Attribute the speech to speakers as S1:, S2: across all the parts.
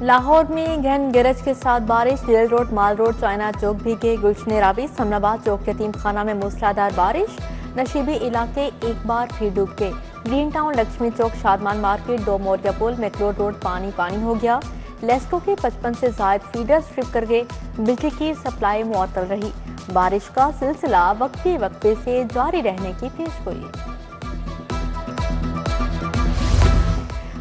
S1: लाहौर में घन गरज के साथ बारिश, जेल रोड, माल रोड, चाइना चौक भीगे, गुलशन रावी, समनाबाद चौक, यतीम खाना में मूसलाधार बारिश, नशीबी इलाके एक बार फिर डूब गए। ग्रीन टाउन, लक्ष्मी चौक, शादमान मार्केट, दो मोरिया पुल, मैक्लोर रोड पानी पानी हो गया। लेस्को के 55 से जायद फीडर स्ट्रिप कर गए, बिजली की सप्लाई मुअत्तल रही। बारिश का सिलसिला वक्फे वक्फे से जारी रहने की पेशगोई।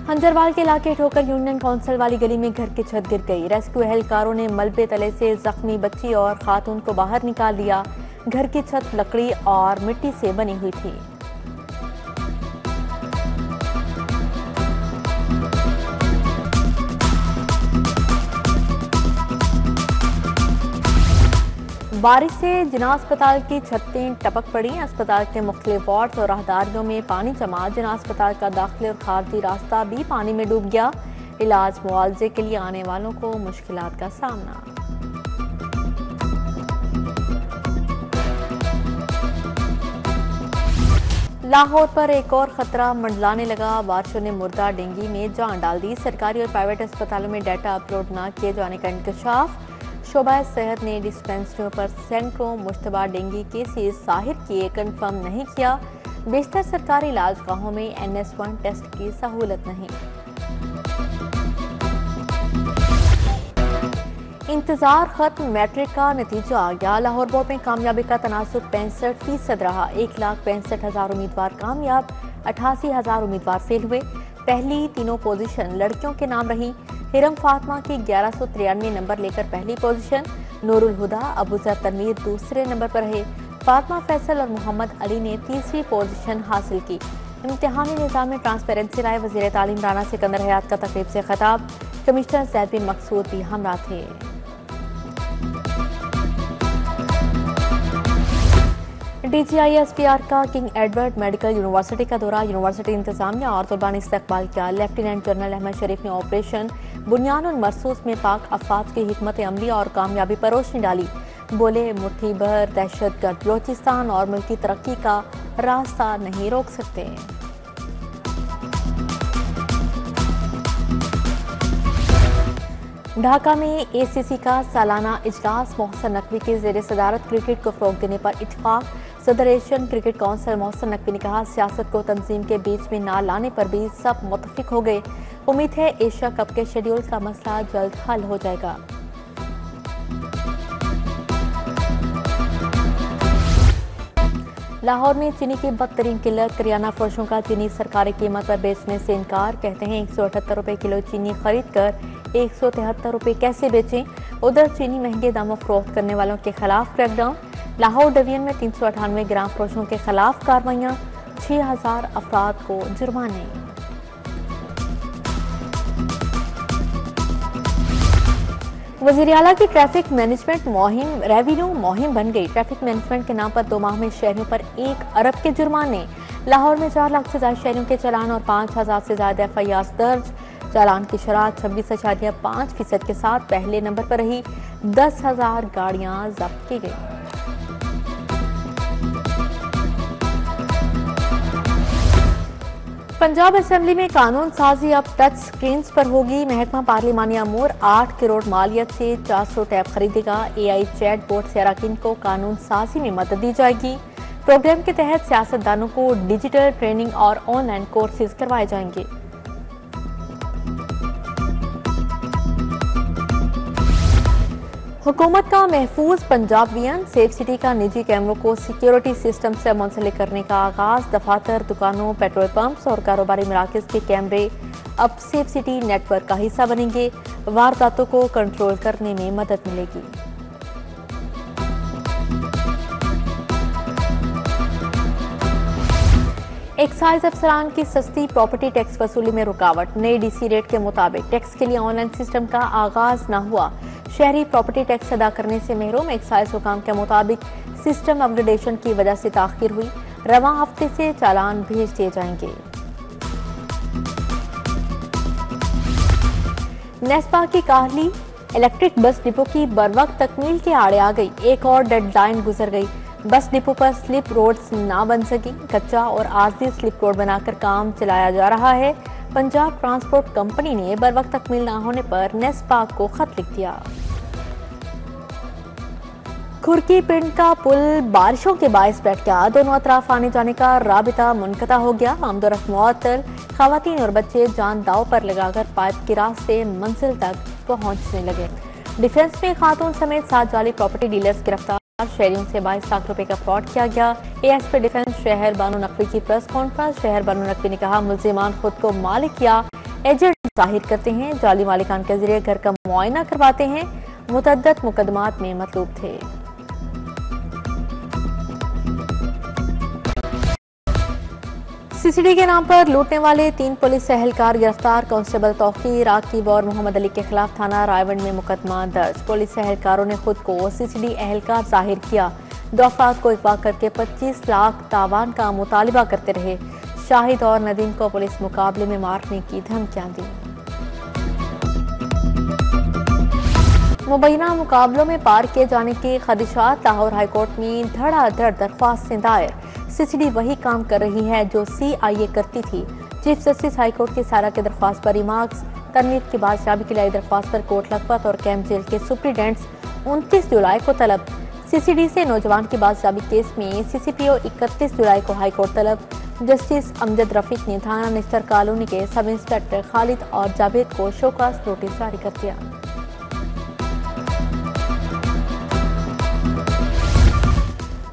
S1: हंजरवाल के इलाके ठोकर यूनियन काउंसिल वाली गली में घर की छत गिर गई। रेस्क्यू एहलकारों ने मलबे तले से जख्मी बच्ची और खातून को बाहर निकाल लिया। घर की छत लकड़ी और मिट्टी से बनी हुई थी। बारिश से जिना अस्पताल की छतें टपक पड़ी। अस्पताल के मुख्तलिफ वार्ड्स और राहदारियों में पानी जमा। जिना अस्पताल का दाखिली और खारजी रास्ता भी पानी में डूब गया। इलाज मुआवजे के लिए आने वालों को मुश्किलात का सामना। लाहौर पर एक और खतरा मंडलाने लगा। बारिशों ने मुर्दा डेंगू में जान डाल दी। सरकारी और प्राइवेट अस्पतालों में डाटा अपलोड न किए जाने का इंकशाफ। शोबा सेहत ने डिस्पेंसरियों पर सैकड़ों मुश्तबा डेंगू केसेस जाहिर किए, कंफर्म नहीं किया। बेशतर सरकारी इलाजगाहों में NS1 टेस्ट की सहूलत नहीं। इंतजार खत्म, मैट्रिक का नतीजा आ गया। लाहौर बोर्ड में कामयाबी का तनासुब 65% रहा। 1,65,000 उम्मीदवार कामयाब, 88,000 उम्मीदवार फेल हुए। पहली तीनों पोजीशन लड़कियों के नाम रही। हिरम फातिमा की 1193 नंबर लेकर पहली पोजीशन। नूरुल हुदा, अबूजर तनवीर दूसरे नंबर पर रहे। फातिमा फैसल और मोहम्मद अली ने तीसरी पोजीशन हासिल की। इम्तिहानी निज़ाम में ट्रांसपेरेंसी लाए। वज़ीर तालीम राना सिकंदर हयात का तकरीब से खिताब। कमिश्नर ज़ैद बिन मकसूद भी हमरा थे। DGISPR का किंग एडवर्ड मेडिकल यूनिवर्सिटी का दौरा। यूनिवर्सिटी इंतजामिया और तलबा ने इस्तकबाल किया। लेफ्टिनेंट जनरल अहमद शरीफ ने ऑपरेशन बुनियान और मरसूस में पाक अफवाज की हिकमत अमली और कामयाबी पर रोशनी डाली। बोले, मुट्ठी भर दहशतगर्द बलोचिस्तान और मुल्क की तरक्की का रास्ता नहीं रोक सकते। ढाका में ACC का सालाना इजलास। मोहसिन नकवी के ज़ेर सदारत क्रिकेट को फ़रोग़ देने पर इत्तेफाक। सदर Asian cricket council Mohsin Naqvi ने कहा, सियासत को तंजीम के बीच में ना लाने पर भी सब मुत्तफिक हो गए। उम्मीद है एशिया कप के शेड्यूल का मसला जल्द हल हो जाएगा। लाहौर में चीनी की बदतरीन किल्लत। करियाना फरोशों का चीनी सरकारी कीमत पर बेचने से इनकार। कहते हैं 178 रुपये किलो चीनी खरीद कर 173 रुपये कैसे बेचें। उधर चीनी महंगे दामों फरोख्त करने वालों के खिलाफ क्रैकडाउन। लाहौर डिवीजन में 398 ग्राम फरोशों के खिलाफ कार्रवाइयाँ। 6000 अफराद को जुर्माने। वज़ीर आला की ट्रैफिक मैनेजमेंट मुहिम रेवेन्यू मुहिम बन गई। ट्रैफिक मैनेजमेंट के नाम पर 2 माह में शहरों पर 1 अरब के जुर्माने। लाहौर में 4 लाख से ज्यादा शहरों के चालान और 5000 से ज्यादा FIR दर्ज। चालान की शरह 26.5% के साथ पहले नंबर पर रही। 10,000 गाड़ियां जब्त की गई। पंजाब असेंबली में कानून साजी अब टच स्क्रीन पर होगी। महकमा पार्लिमानी अमूर 8 करोड़ मालियत से 400 टैब खरीदेगा। AI चैट बोर्ड से अरकान को कानून साजी में मदद दी जाएगी। प्रोग्राम के तहत सियासतदानों को डिजिटल ट्रेनिंग और ऑनलाइन कोर्सेज करवाए जाएंगे। हुकूमत का महफूज पंजाब वियन। सेफ सिटी का निजी कैमरों को सिक्योरिटी सिस्टम से मुंसलिक करने का आगाज। दफातर, दुकानों, पेट्रोल पंप्स और कारोबारी मराकज के कैमरे अब सेफ सिटी नेटवर्क का हिस्सा बनेंगे। वारदातों को कंट्रोल करने में मदद मिलेगी। एक्साइज अफसरान की सस्ती प्रॉपर्टी टैक्स वसूली में रुकावट। नए DC रेट के मुताबिक टैक्स के लिए ऑनलाइन सिस्टम का आगाज न हुआ। शहरी प्रॉपर्टी टैक्स अदा करने से महरूम। एक्साइज हुकाम के मुताबिक सिस्टम अपग्रेडेशन की वजह से ताखीर हुई। रवां हफ्ते से चालान भेज दिए जाएंगे। नेस्पा की काहली इलेक्ट्रिक बस डिपो की बरवक्त तकमील के आड़े आ गई। एक और डेडलाइन गुजर गई। बस डिपो पर स्लिप रोड्स ना बन सकी। कच्चा और आरजी स्लिप रोड बनाकर काम चलाया जा रहा है। पंजाब ट्रांसपोर्ट कंपनी ने बर वक्त तकमील न होने पर नेस्पा को खत लिख दिया। खुरकी पिंड का पुल बारिशों के बायस बैठ गया। दोनों अतराफ आने जाने का राबिता मुनक़ता हो गया। आमदोरफ्त मुअत्तल, खवातीन और बच्चे जान दाव पर लगाकर पाइप की राह से मंजिल तक पहुंचने लगे। डिफेंस में खातून समेत 7 जाली प्रॉपर्टी डीलर्स गिरफ्तार। शहरियों से 22 लाख रुपए का फ्रॉड किया गया। एएसपी डिफेंस शहर बानो नकवी की प्रेस कॉन्फ्रेंस। शहर बानो नकवी ने कहा, मुल्जिमान खुद को मालिक या एजेंट जाहिर करते हैं, जाली मालिकान के जरिए घर का मुआयना करवाते हैं, मुतअद्दिद मुकदमात में मतलूब थे। सीसीडी के नाम पर लूटने वाले 3 पुलिस एहलकार गिरफ्तार। कांस्टेबल तौकीर, राकिब और मोहम्मद अली के खिलाफ थाना रायवंड में मुकदमा दर्ज। पुलिस एहलकारों ने खुद को सीसीडी एहलकार जाहिर किया। 2 अफराद को अगवा करके 25 लाख तावान का मुतालिबा करते रहे। शाहिद और नदीम को पुलिस मुकाबले में मारने की धमकियां दी। मुबैना मुकाबलों में पार किए जाने के खदशात। लाहौर हाईकोर्ट में धड़ाधड़ दरख्वास्तें दायर। सीसीडी वही काम कर रही है जो CIA करती थी। चीफ जस्टिस हाईकोर्ट की सारा की दरख्वास्त पर रिमार्क्स। तनवीर की बादशाबी की लाई दरख्वास्त पर कोट लखपत और कैंप जेल के सुप्रीडेंट्स 29 जुलाई को तलब। सीसीडी से नौजवान की बादशाबी केस में CCPO 31 जुलाई को हाईकोर्ट तलब। जस्टिस अमजद रफीक ने थाना निस्तर कॉलोनी के सब इंस्पेक्टर खालिद और जावेद को शोकास नोटिस जारी कर दिया।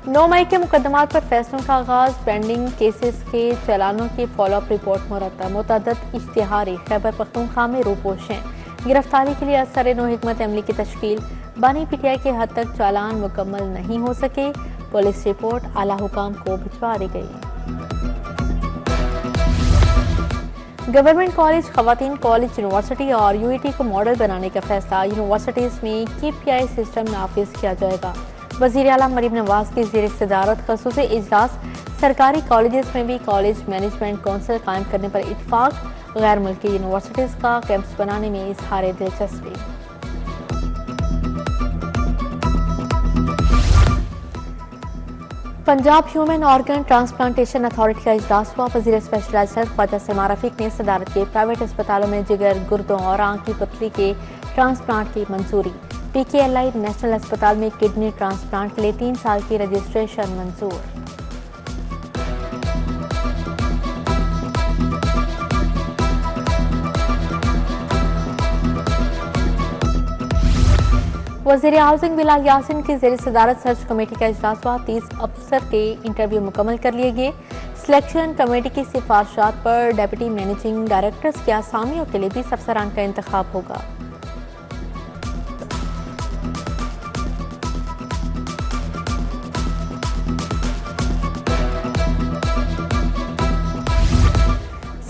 S1: 9 मई के मुकदमात पर फैसलों का आगाज। पेंडिंग केसेस के चालानों की फॉलोअप रिपोर्ट मुरतब। मुतअद्दिद इश्तिहारी खैबर पख्तूनख्वा में रूपोश हैं। गिरफ्तारी के लिए असर नो हिकमत अमली की तश्कील। बानी PTI के हद तक चालान मुकम्मल नहीं हो सके। पुलिस रिपोर्ट आला हुकाम को भिजवा दी गई। गवर्नमेंट कॉलेज, खवातीन कॉलेज, यूनिवर्सिटी और UET को मॉडल बनाने का फैसला। यूनिवर्सिटीज में KPI सिस्टम नाफिज किया जाएगा। वज़ीर आला मरीम नवाज की ज़ेर सदारत ख़ुसूसी इजलास। सरकारी कॉलेजेस में भी कॉलेज मैनेजमेंट काउंसिल कायम करने पर इत्फाक। गैर मुल्की यूनिवर्सिटीज़ का कैंपस बनाने में इजहार दिलचस्पी। Punjab human organ transplantation authority का इजलास हुआ। वज़ीर स्पेशलाइज्ड हेल्थ ख्वाजा सलमा रफीक ने सदारत की। प्राइवेट अस्पतालों में जिगर, गुर्दों और आंख की पतली के ट्रांसप्लांट की मंजूरी। PKLI नेशनल अस्पताल में किडनी ट्रांसप्लांट के लिए 3 साल की रजिस्ट्रेशन मंजूर। वज़ीर हाउसिंग बिलाल यासिन की ज़ेर सदारत सर्च कमेटी का इजलास हुआ। 30 अफसर के इंटरव्यू मुकम्मल कर लिए गए। सिलेक्शन कमेटी की सिफारिशात पर डेप्यूटी मैनेजिंग डायरेक्टर्स के असामियों के लिए 20 अफसरान का इंतखाब होगा।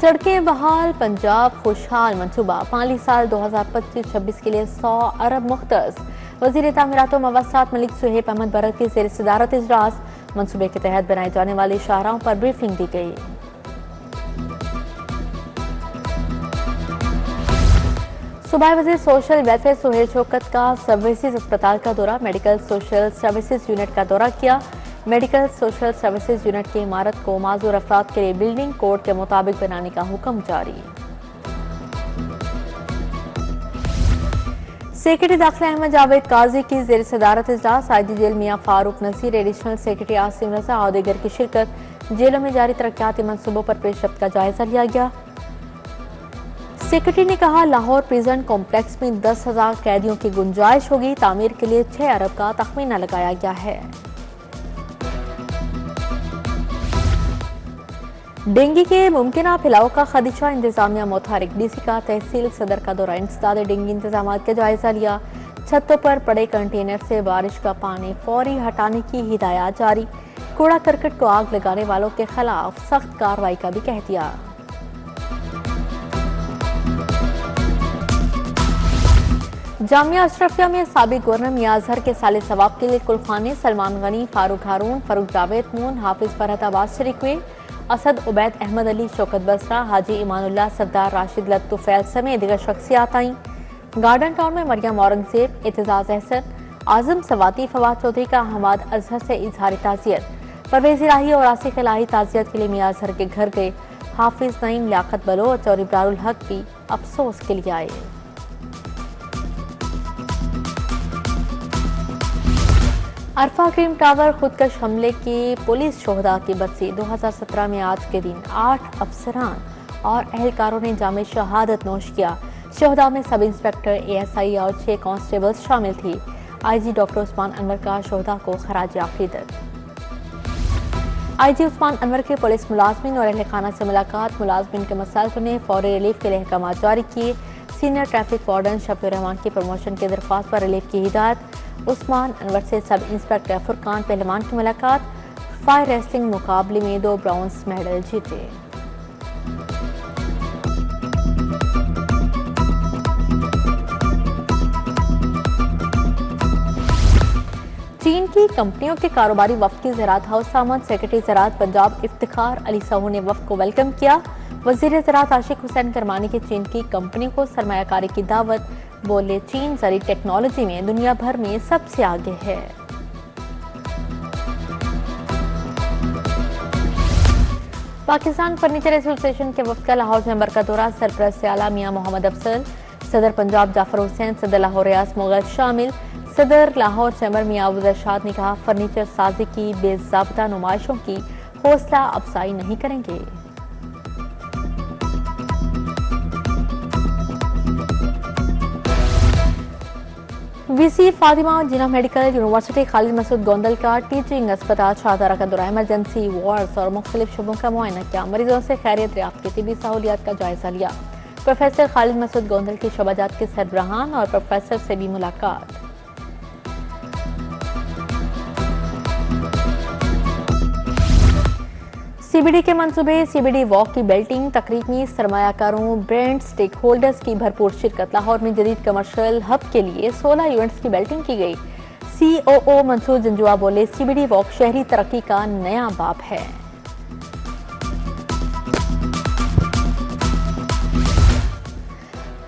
S1: सड़कें बहाल, पंजाब खुशहाल मंसूबा। माली साल 2025-26 के लिए 100 अरब मुख्तस। वज़ीर तामीरात व मवासात मलिक सुहेब अहमद बरक की ज़ेर सदारत इजलास। मंसूबे के तहत बनाए जाने वाले शाहराहों पर ब्रीफिंग दी गई। सूबाई वज़ीर सोशल वेलफेयर सुहेल शौकत का सर्विसेज अस्पताल का दौरा। मेडिकल सोशल सर्विसेज यूनिट का दौरा किया। मेडिकल सोशल सर्विसेज यूनिट की इमारत को माजूर अफराद के लिए बिल्डिंग कोड के मुताबिक बनाने का हुक्म जारी। सेक्रेटरी दाखिला अहमद जावेद काजी की ज़ेर सदारत इजलास। IG जेल मियां फारूक नसीर, एडिशनल सेक्रेटरी आसिम रजा और दीगर की शिरकत। जेलों में जारी तरक्याती मनसूबों पर पेशरफ्त का जायजा लिया गया। सेक्रेटरी ने कहा, लाहौर प्रिजन कॉम्प्लेक्स में 10,000 कैदियों की गुंजाइश होगी। तामीर के लिए 6 अरब का तखमीना लगाया गया है। डेंगू के मुमकिन फैलाव का खदशा, इंतजामिया मुतहरिक। DC का तहसील सदर का दौरा। इंसदाद डेंगू इंतजाम का जायजा लिया। छतों पर पड़े कंटेनर से बारिश का पानी फौरी हटाने की हिदायत जारी। कूड़ा करकट को आग लगाने वालों के खिलाफ सख्त कार्रवाई का भी कह दिया। जामिया अशरफिया में साबिक गवर्नर मियां अजहर के साले सवाब के लिए कुलखाने सलमान गनी, फारूक हारून, फरूक जावेद मून, हाफिज फरहत अब्बास शरीक हुए। असद उबैद, अहमद अली, शौकत बसरा, हाजी इमानुल्लाह, सरदार राशिद लत्तुफैल समेत दीगर शख्सियात आईं। गार्डन टाउन में मरियम औरंगजेब, एतजाज अहसन, आजम सवाती, फवाद चौधरी का हमाद अजहर से इजहार ताज़ियत। परवेज़ इलाही और आसिफ इलाही ताज़ियत के लिए मियां अजहर के घर गए। हाफिज नईम, लियाकत बलोच और इब्रारुल हक भी अफसोस के लिए आए। अरफा क्रीम टावर खुदकश हमले के पुलिस शोहदा की बरसी 2017 में आज के दिन 8 अफसरान और अहलकारों ने जामे शहादत नोश किया। शोहदा में सब इंस्पेक्टर, ASI और 6 कांस्टेबल्स शामिल थी। IG डॉक्टर उस्मान अनवर का शोहदा को खराज अकीदत। IG उस्मान अनवर के पुलिस मुलाजमिन और अहल खाना से मुलाकात, मुलाजमिन के मसाइल सुने, फौरी रिलीफ के लिए अहकाम जारी किए। Senior traffic warden Shafeer Rahman की प्रमोशन की दरख्वास्त पर रिलीफ की हिदायत। उस्मान अनवर से सब इंस्पेक्टर फुरकान पहलवान की मुलाकात। फायर रेसलिंग मुकाबले में 2 ब्रॉन्ज मेडल जीते। चीन की कंपनियों के कारोबारी वफ्द की ज़राअत हाउस सामान सेक्रेटरी ज़राअत पंजाब इफ्तिखार अली साहू ने वफ्द को वेलकम किया। वज़ीर ज़राअत आशिक हुसैन करमानी की चीन की कंपनियों को सरमायाकारी की दावत। बोले, चीन ज़री टेक्नोलॉजी में दुनिया भर में सबसे आगे है। पाकिस्तान फर्नीचर एसोसिएशन के वफ्द का लाहौर मेंबर का दौरा, सरपरस्त आला मियां मोहम्मद अफजल, सदर पंजाब जाफर हुसैन, सदर लाहौर रियाज मुगल शामिल। सदर लाहौर चैम्बर मियां अबू इरशाद ने कहा, फर्नीचर साजी की बेज़ाब्ता नुमाइशों की हौसला अफजाई नहीं करेंगे। VC फातिमा जिना मेडिकल यूनिवर्सिटी खालिद मसूद गोंदल का टीचिंग अस्पताल शाहदारा का दौरा, इमरजेंसी वार्ड्स और मुख्तलिफ शुबों का मुआयना किया। मरीजों से खैरियत याफ्ता की तिबी सहूलियात का जायजा लिया। प्रोफेसर खालिद मसूद गोंदल की शोबाजात के सरबराहान और प्रोफेसर से भी मुलाकात। CBD के मंसूबे CBD वॉक की बेल्टिंग तकरीब में सरमायाकारों, ब्रांड, स्टेक होल्डर्स की भरपूर शिरकत। लाहौर में जदीद कमर्शियल हब के लिए 16 इवेंट्स की बेल्टिंग की गई। COO मंसूर जंजुआ बोले, CBD वॉक शहरी तरक्की का नया बाब है।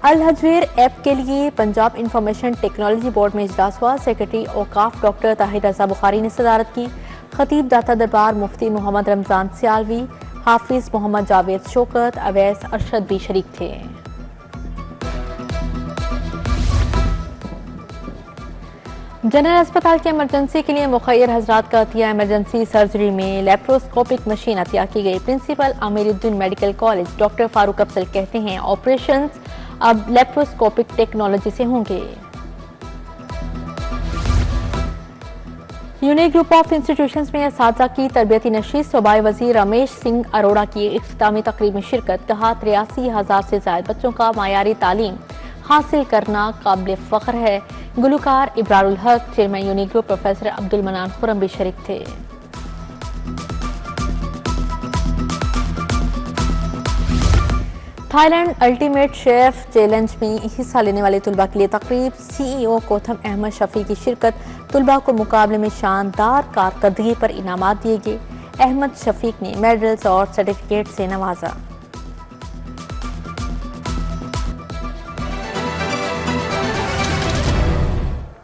S1: अल हजवेर ऐप के लिए पंजाब इंफॉर्मेशन टेक्नोलॉजी बोर्ड में इजलास हुआ। सेक्रेटरी औकाफ डॉक्टर ताहिर रजा बुखारी ने सदारत की। खतीब दाता दरबार मुफ्ती मोहम्मद रमजान सियालवी, हाफिज मोहम्मद जावेद शौकत, अवैस अरशद भी शरीक थे। जनरल अस्पताल के इमरजेंसी के लिए मुखैर हजरात का अतिया, इमरजेंसी सर्जरी में लेप्रोस्कोपिक मशीन अतिया की गई। Principal Amiruddin medical college doctor Farooq Afzal कहते हैं, ऑपरेशंस अब लेप्रोस्कोपिक टेक्नोलॉजी से होंगे। यूनिक ग्रुप ऑफ इंस्टीट्यूशंस में असातिज़ा की तरबियती नशीद, सूबाई वजीर रमेश सिंह अरोड़ा की इख्तितामी तकरीब में शिरकत। कहा, 83,000 से ज्यादा बच्चों का मायारी तालीम हासिल करना काबिल फख्र है। गुलकार इब्रारुल हक, chairman unique group professor Abdul मनान खुरम भी शरीक थे। थाईलैंड अल्टीमेट शेफ चैलेंज में हिस्सा लेने वाले तुलबा के लिए तकरीब। CEO कोथम अहमद शफी की शिरकत। तुलबा को मुकाबले में शानदार कारकर्दगी पर इनामात दिए गए। अहमद शफीक ने मेडल्स और सर्टिफिकेट से नवाजा।